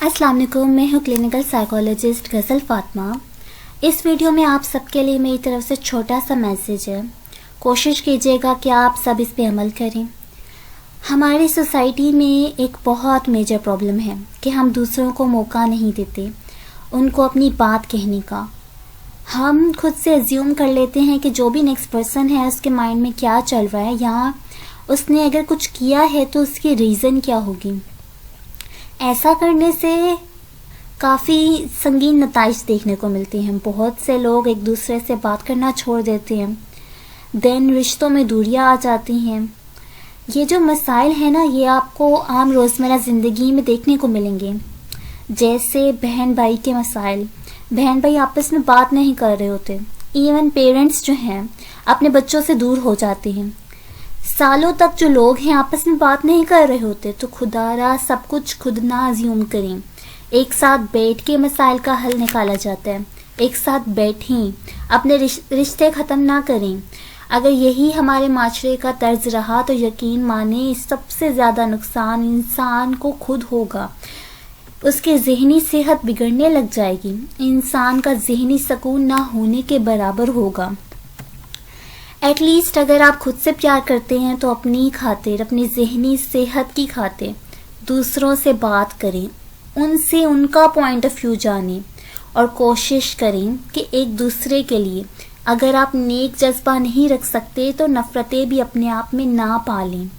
अस्सलाम वालेकुम, मैं हूँ क्लिनिकल साइकोलॉजिस्ट गज़ल फ़ातिमा। इस वीडियो में आप सबके लिए मेरी तरफ से छोटा सा मैसेज है। कोशिश कीजिएगा कि आप सब इस पे अमल करें। हमारी सोसाइटी में एक बहुत मेजर प्रॉब्लम है कि हम दूसरों को मौका नहीं देते उनको अपनी बात कहने का। हम खुद से एज्यूम कर लेते हैं कि जो भी नेक्स्ट पर्सन है उसके माइंड में क्या चल रहा है, या उसने अगर कुछ किया है तो उसकी रीज़न क्या होगी। ऐसा करने से काफ़ी संगीन नताइज देखने को मिलती हैं। बहुत से लोग एक दूसरे से बात करना छोड़ देते हैं, देन रिश्तों में दूरियां आ जाती हैं। ये जो मसाइल हैं ना, ये आपको आम रोज़मर्रा ज़िंदगी में देखने को मिलेंगे। जैसे बहन भाई के मसाइल, बहन भाई आपस में बात नहीं कर रहे होते। इवन पेरेंट्स जो हैं अपने बच्चों से दूर हो जाते हैं। सालों तक जो लोग हैं आपस में बात नहीं कर रहे होते, तो खुदारा सब कुछ खुद ना अज्यूम करें। एक साथ बैठ के मसाइल का हल निकाला जाता है। एक साथ बैठें, अपने रिश्ते ख़त्म ना करें। अगर यही हमारे माशरे का तर्ज रहा तो यकीन माने सबसे ज़्यादा नुकसान इंसान को खुद होगा। उसके ज़हनी सेहत बिगड़ने लग जाएगी। इंसान का ज़हनी सुकून ना होने के बराबर होगा। एटलीस्ट अगर आप खुद से प्यार करते हैं तो अपनी खातिर, अपनी ज़हनी सेहत की खातिर दूसरों से बात करें, उनसे उनका पॉइंट ऑफ व्यू जानें और कोशिश करें कि एक दूसरे के लिए अगर आप नेक जज्बा नहीं रख सकते तो नफ़रतें भी अपने आप में ना पालें,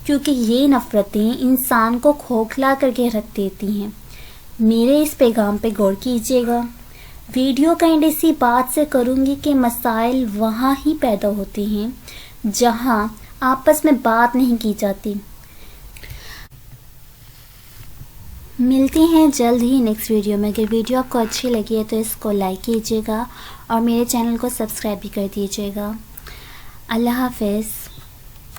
क्योंकि ये नफ़रतें इंसान को खोखला करके रख देती हैं। मेरे इस पैगाम पे गौर कीजिएगा। वीडियो का एंड इसी बात से करूँगी कि मसाइल वहाँ ही पैदा होते हैं जहाँ आपस में बात नहीं की जाती। मिलते हैं जल्द ही नेक्स्ट वीडियो में। अगर वीडियो आपको अच्छी लगी है तो इसको लाइक कीजिएगा और मेरे चैनल को सब्सक्राइब भी कर दीजिएगा। अल्लाह हाफ़िज़।